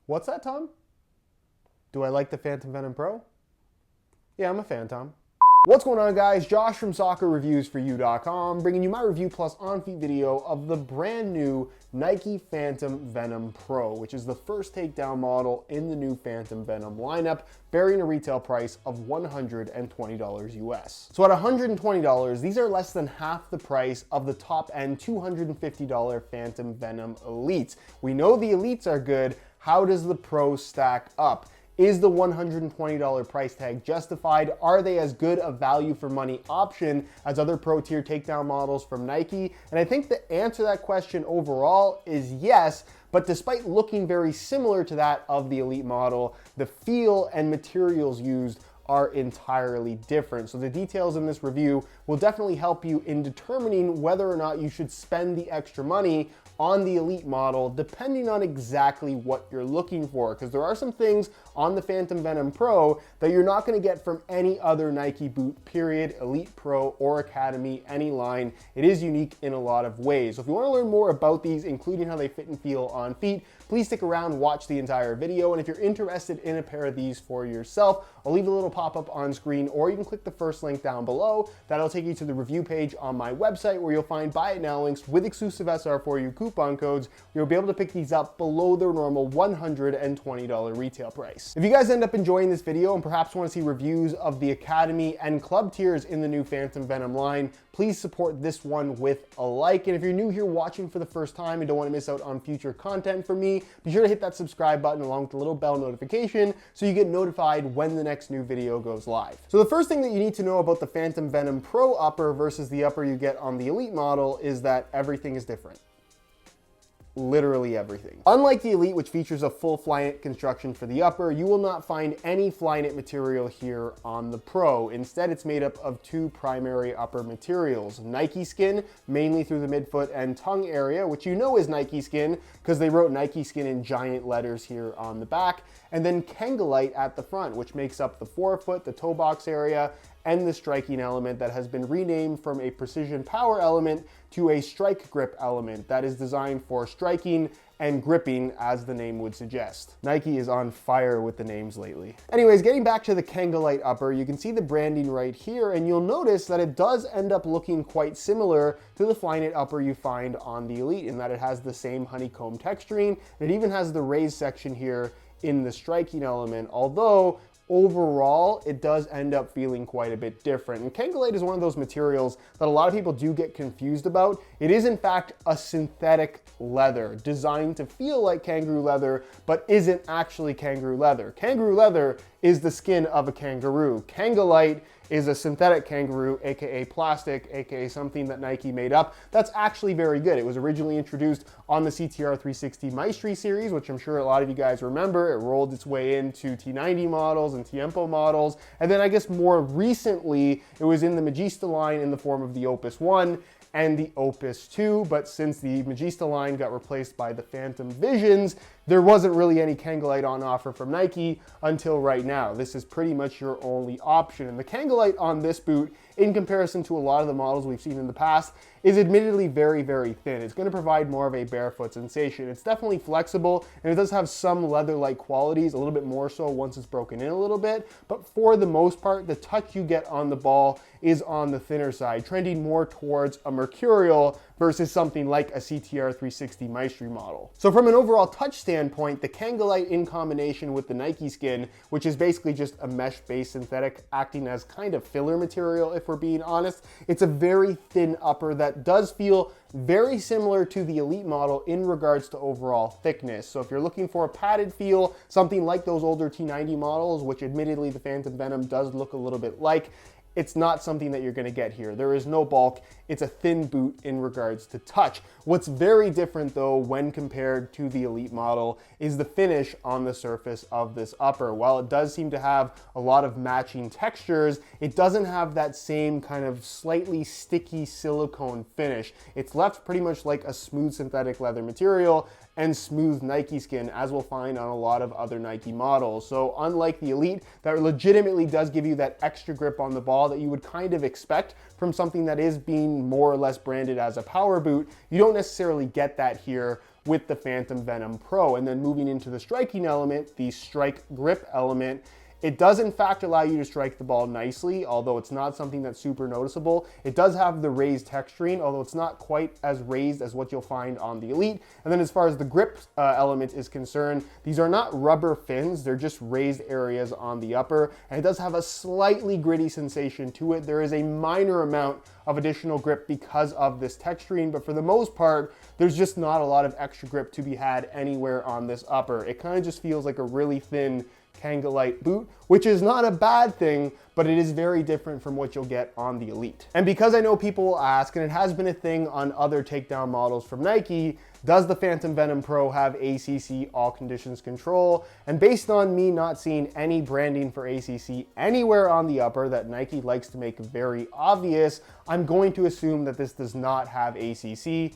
What's that, Tom? Do I like the Phantom Venom Pro? Yeah, I'm a fan, Tom. What's going on, guys? Josh from SoccerReviewsForYou.com bringing you my review plus on-feet video of the brand new Nike Phantom Venom Pro, which is the first takedown model in the new Phantom Venom lineup, bearing a retail price of $120 US. So at $120, these are less than half the price of the top-end $250 Phantom Venom Elite. We know the Elites are good. How does the Pro stack up? Is the $120 price tag justified? Are they as good a value for money option as other pro tier takedown models from Nike? And I think the answer to that question overall is yes, but despite looking very similar to that of the Elite model, the feel and materials used are entirely different. So the details in this review will definitely help you in determining whether or not you should spend the extra money on the Elite model, depending on exactly what you're looking for. Because there are some things on the Phantom Venom Pro that you're not gonna get from any other Nike boot, period, Elite Pro or Academy, any line. It is unique in a lot of ways. So if you wanna learn more about these, including how they fit and feel on feet, please stick around, watch the entire video. And if you're interested in a pair of these for yourself, I'll leave a little pop-up on screen, or you can click the first link down below. That'll take you to the review page on my website where you'll find buy it now links with exclusive SR4U coupon codes. You'll be able to pick these up below their normal $120 retail price. If you guys end up enjoying this video and perhaps want to see reviews of the Academy and Club tiers in the new Phantom Venom line, please support this one with a like. And if you're new here watching for the first time and don't want to miss out on future content from me, be sure to hit that subscribe button along with the little bell notification so you get notified when the next new video goes live. So the first thing that you need to know about the Phantom Venom Pro upper versus the upper you get on the Elite model is that everything is different. Literally everything. Unlike the Elite, which features a full Flyknit construction for the upper, you will not find any Flyknit material here on the Pro. Instead, it's made up of two primary upper materials. Nike Skin, mainly through the midfoot and tongue area, which you know is Nike Skin because they wrote Nike Skin in giant letters here on the back, and then Kangolite at the front, which makes up the forefoot, the toe box area, and the striking element that has been renamed from a precision power element to a strike grip element that is designed for striking and gripping, as the name would suggest. Nike is on fire with the names lately. Anyways, getting back to the Kangolite upper, you can see the branding right here, and you'll notice that it does end up looking quite similar to the Flyknit upper you find on the Elite, in that it has the same honeycomb texturing, and it even has the raised section here in the striking element, although overall, it does end up feeling quite a bit different. And Kangolite is one of those materials that a lot of people do get confused about. It is in fact a synthetic leather designed to feel like kangaroo leather, but isn't actually kangaroo leather. Kangaroo leather is the skin of a kangaroo. Kangolite is a synthetic kangaroo, aka plastic, aka something that Nike made up. That's actually very good. It was originally introduced on the CTR 360 Maestri series, which I'm sure a lot of you guys remember. It rolled its way into T90 models and Tiempo models. And then I guess more recently, it was in the Magista line in the form of the Opus 1 and the Opus 2, but since the Magista line got replaced by the Phantom Visions, there wasn't really any Kangolite on offer from Nike until right now. This is pretty much your only option. And the Kangolite on this boot, in comparison to a lot of the models we've seen in the past, is admittedly very, very thin. It's going to provide more of a barefoot sensation. It's definitely flexible, and it does have some leather-like qualities, a little bit more so once it's broken in a little bit, but for the most part, the touch you get on the ball is on the thinner side, trending more towards a Mercurial versus something like a CTR 360 Maestri model. So from an overall touch standpoint, the Kangolite in combination with the Nike Skin, which is basically just a mesh-based synthetic acting as kind of filler material, if we're being honest, it's a very thin upper that does feel very similar to the Elite model in regards to overall thickness. So if you're looking for a padded feel, something like those older T90 models, which admittedly the Phantom Venom does look a little bit like, it's not something that you're going to get here. There is no bulk. It's a thin boot in regards to touch. What's very different though when compared to the Elite model is the finish on the surface of this upper. While it does seem to have a lot of matching textures, it doesn't have that same kind of slightly sticky silicone finish. It's left pretty much like a smooth synthetic leather material and smooth Nike skin, as we'll find on a lot of other Nike models. So unlike the Elite, that legitimately does give you that extra grip on the ball that you would kind of expect from something that is being more or less branded as a power boot, you don't necessarily get that here with the Phantom Venom Pro. And then moving into the striking element, the strike grip element, it does in fact allow you to strike the ball nicely, although it's not something that's super noticeable. It does have the raised texturing, although it's not quite as raised as what you'll find on the Elite. And then as far as the grip element is concerned, these are not rubber fins, they're just raised areas on the upper, and it does have a slightly gritty sensation to it. There is a minor amount of additional grip because of this texturing, but for the most part, there's just not a lot of extra grip to be had anywhere on this upper. It kind of just feels like a really thin Kangalite boot, which is not a bad thing, but it is very different from what you'll get on the Elite. And because I know people will ask, and it has been a thing on other takedown models from Nike, does the Phantom Venom Pro have ACC all conditions control? And based on me not seeing any branding for ACC anywhere on the upper that Nike likes to make very obvious, I'm going to assume that this does not have ACC,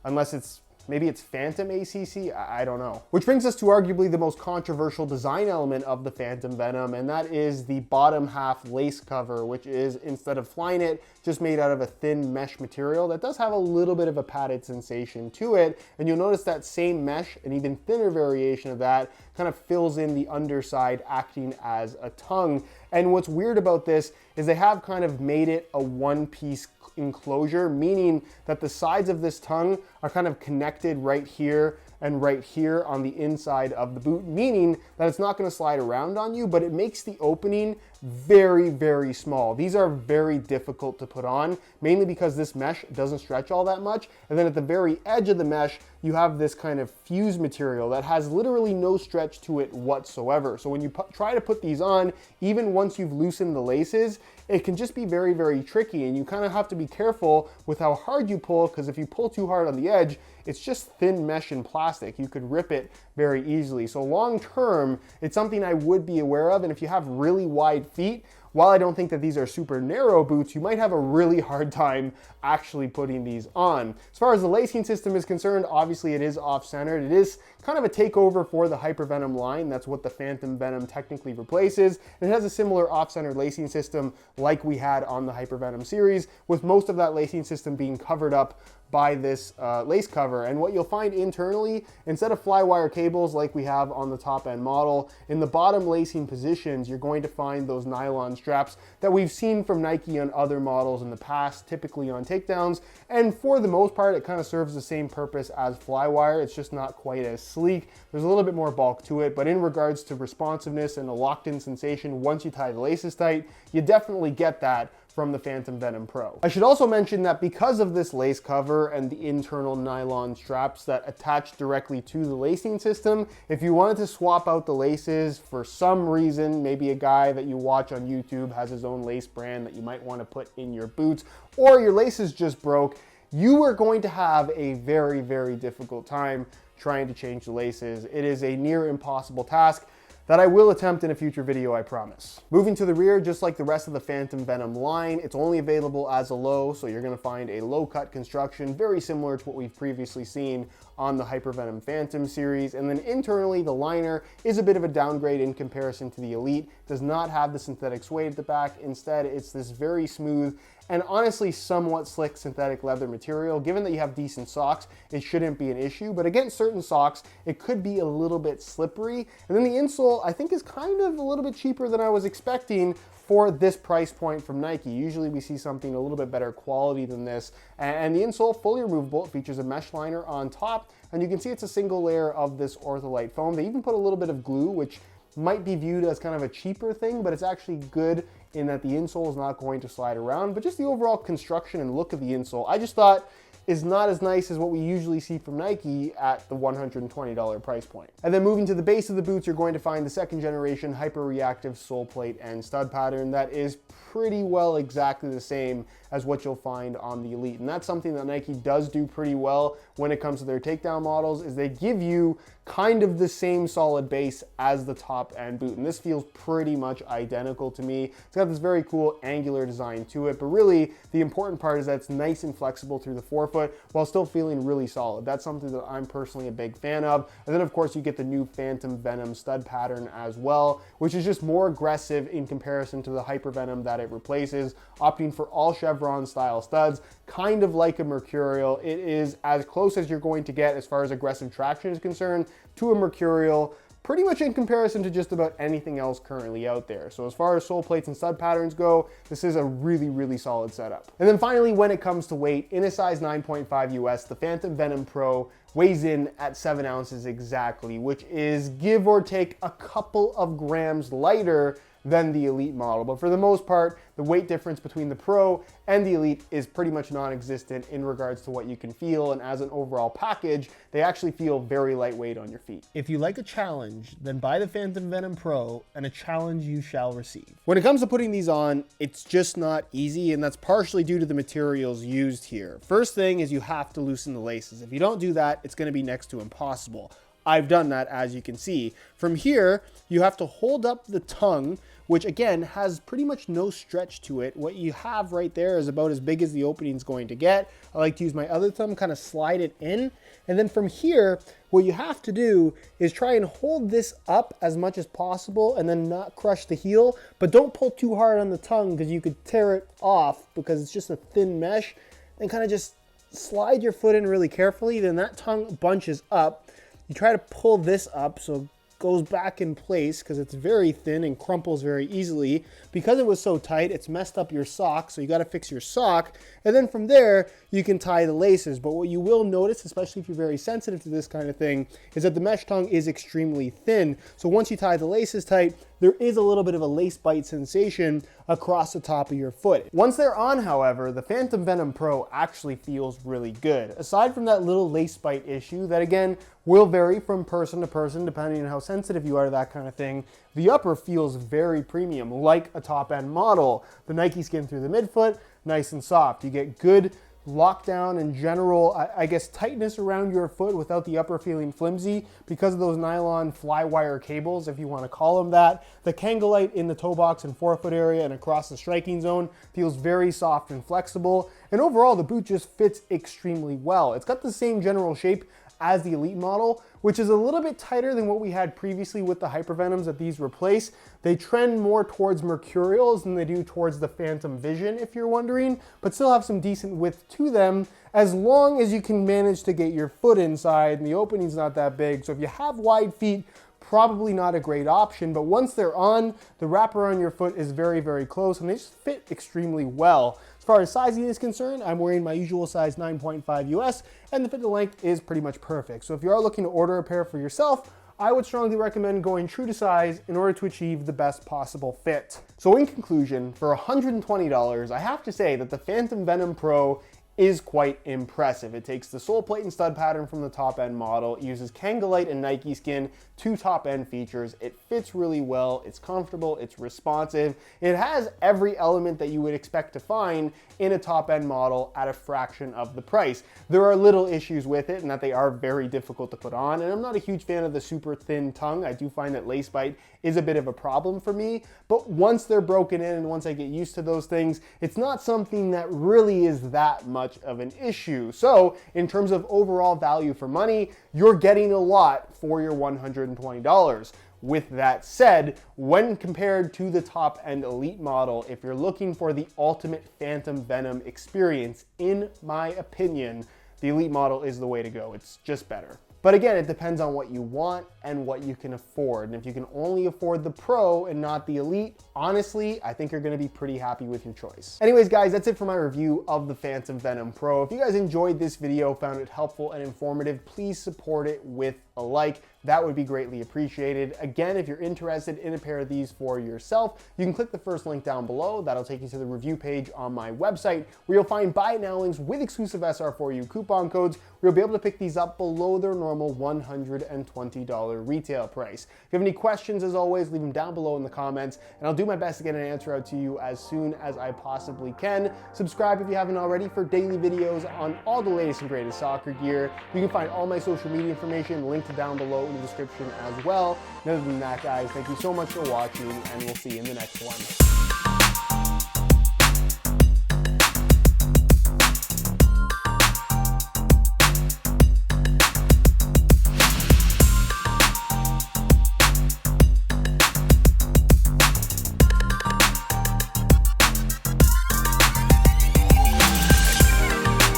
unless maybe it's Phantom ACC, I don't know. Which brings us to arguably the most controversial design element of the Phantom Venom, and that is the bottom half lace cover, which is, instead of Flyknit, just made out of a thin mesh material that does have a little bit of a padded sensation to it. And you'll notice that same mesh, an even thinner variation of that, kind of fills in the underside, acting as a tongue. And what's weird about this is they have kind of made it a one-piece enclosure, meaning that the sides of this tongue are kind of connected right here and right here on the inside of the boot, meaning that it's not going to slide around on you, but it makes the opening very, very small. These are very difficult to put on, mainly because this mesh doesn't stretch all that much. And then at the very edge of the mesh, you have this kind of fuse material that has literally no stretch to it whatsoever. So when you try to put these on, even once you've loosened the laces, it can just be very, very tricky, and you kind of have to be careful with how hard you pull, because if you pull too hard on the edge, it's just thin mesh and plastic. You could rip it very easily. So long term, it's something I would be aware of, and if you have really wide feet, while I don't think that these are super narrow boots, you might have a really hard time actually putting these on. As far as the lacing system is concerned, obviously it is off-centered. It is kind of a takeover for the Hyper Venom line. That's what the Phantom Venom technically replaces. And it has a similar off-centered lacing system like we had on the Hyper Venom series, with most of that lacing system being covered up by this lace cover. And what you'll find internally, instead of flywire cables like we have on the top end model, in the bottom lacing positions, you're going to find those nylon straps that we've seen from Nike on other models in the past, typically on takedowns. And for the most part, it kind of serves the same purpose as flywire. It's just not quite as sleek. There's a little bit more bulk to it, but in regards to responsiveness and a locked in sensation once you tie the laces tight, you definitely get that from the Phantom Venom Pro. I should also mention that because of this lace cover and the internal nylon straps that attach directly to the lacing system, if you wanted to swap out the laces for some reason, maybe a guy that you watch on YouTube has his own lace brand that you might want to put in your boots, or your laces just broke, you are going to have a very, very difficult time trying to change the laces. It is a near impossible task that I will attempt in a future video, I promise. Moving to the rear, just like the rest of the Phantom Venom line, it's only available as a low, so you're gonna find a low cut construction, very similar to what we've previously seen on the Hyper Venom Phantom series. And then internally, the liner is a bit of a downgrade in comparison to the Elite. It does not have the synthetic suede at the back. Instead, it's this very smooth and honestly somewhat slick synthetic leather material. Given that you have decent socks, it shouldn't be an issue, but against certain socks, it could be a little bit slippery. And then the insole, I think, is kind of a little bit cheaper than I was expecting for this price point from Nike. Usually we see something a little bit better quality than this. And the insole, fully removable, it features a mesh liner on top, and you can see it's a single layer of this ortholite foam. They even put a little bit of glue, which might be viewed as kind of a cheaper thing, but it's actually good in that the insole is not going to slide around. But just the overall construction and look of the insole, I just thought is not as nice as what we usually see from Nike at the $120 price point. And then moving to the base of the boots, you're going to find the second generation hyper reactive sole plate and stud pattern that is pretty well exactly the same as what you'll find on the Elite. And that's something that Nike does do pretty well when it comes to their takedown models, is they give you kind of the same solid base as the top end boot. And this feels pretty much identical to me. It's got this very cool angular design to it, but really the important part is that it's nice and flexible through the forefoot. midfoot while still feeling really solid. That's something that I'm personally a big fan of. And then of course you get the new Phantom Venom stud pattern as well, which is just more aggressive in comparison to the Hyper Venom that it replaces, opting for all chevron style studs, kind of like a Mercurial. It is as close as you're going to get as far as aggressive traction is concerned to a Mercurial, pretty much in comparison to just about anything else currently out there. So as far as sole plates and stud patterns go, this is a really, really solid setup. And then finally, when it comes to weight, in a size 9.5 US, the Phantom Venom Pro weighs in at 7 ounces exactly, which is give or take a couple of grams lighter than the Elite model. But for the most part, the weight difference between the Pro and the Elite is pretty much non-existent in regards to what you can feel, and as an overall package, they actually feel very lightweight on your feet. If you like a challenge, then buy the Phantom Venom Pro, and a challenge you shall receive. When it comes to putting these on, it's just not easy, and that's partially due to the materials used here. First thing is you have to loosen the laces. If you don't do that, it's going to be next to impossible. I've done that, as you can see. From here, you have to hold up the tongue, which again has pretty much no stretch to it. What you have right there is about as big as the opening's going to get. I like to use my other thumb, kind of slide it in. And then from here, what you have to do is try and hold this up as much as possible and then not crush the heel, but don't pull too hard on the tongue because you could tear it off because it's just a thin mesh. And kind of just slide your foot in really carefully. Then that tongue bunches up. You try to pull this up so it goes back in place because it's very thin and crumples very easily. Because it was so tight, it's messed up your sock, so you got to fix your sock. And then from there, you can tie the laces. But what you will notice, especially if you're very sensitive to this kind of thing, is that the mesh tongue is extremely thin. So once you tie the laces tight, there is a little bit of a lace bite sensation across the top of your foot. Once they're on, however, the Phantom Venom Pro actually feels really good. Aside from that little lace bite issue that again will vary from person to person depending on how sensitive you are to that kind of thing, the upper feels very premium, like a top end model. The Nike skin through the midfoot, nice and soft. You get good lockdown and general, I guess, tightness around your foot without the upper feeling flimsy because of those nylon fly wire cables, if you want to call them that. The Kangolite in the toe box and forefoot area and across the striking zone feels very soft and flexible. And overall, the boot just fits extremely well. It's got the same general shape as the Elite model, which is a little bit tighter than what we had previously with the Hyper Venoms that these replace. They trend more towards Mercurials than they do towards the Phantom Vision, if you're wondering, but still have some decent width to them as long as you can manage to get your foot inside and the opening's not that big. So if you have wide feet, probably not a great option, but once they're on, the wrapper on your foot is very, very close and they just fit extremely well. As far as sizing is concerned, I'm wearing my usual size 9.5 US and the fit to length is pretty much perfect. So if you are looking to order a pair for yourself, I would strongly recommend going true to size in order to achieve the best possible fit. So in conclusion, for $120, I have to say that the Phantom Venom Pro is quite impressive. It takes the sole plate and stud pattern from the top end model, it uses Kangolite and Nike skin, two top end features. It fits really well, it's comfortable, it's responsive. It has every element that you would expect to find in a top end model at a fraction of the price. There are little issues with it and that they are very difficult to put on, and I'm not a huge fan of the super thin tongue. I do find that lace bite is a bit of a problem for me, but once they're broken in and once I get used to those things, it's not something that really is that much of an issue. So in terms of overall value for money, you're getting a lot for your $120. With that said, when compared to the top end Elite model, if you're looking for the ultimate Phantom Venom experience, in my opinion, the Elite model is the way to go. It's just better. But again, it depends on what you want and what you can afford. And if you can only afford the Pro and not the Elite, honestly, I think you're gonna be pretty happy with your choice. Anyways, guys, that's it for my review of the Phantom Venom Pro. If you guys enjoyed this video, found it helpful and informative, please support it with a like. That would be greatly appreciated. Again, if you're interested in a pair of these for yourself, you can click the first link down below. That'll take you to the review page on my website where you'll find buy it now links with exclusive SR4U coupon codes where you'll be able to pick these up below their normal $120 retail price. If you have any questions, as always, leave them down below in the comments and I'll do my best to get an answer out to you as soon as I possibly can. Subscribe if you haven't already for daily videos on all the latest and greatest soccer gear. You can find all my social media information linked down below in the description as well. And other than that, guys, thank you so much for watching and we'll see you in the next one.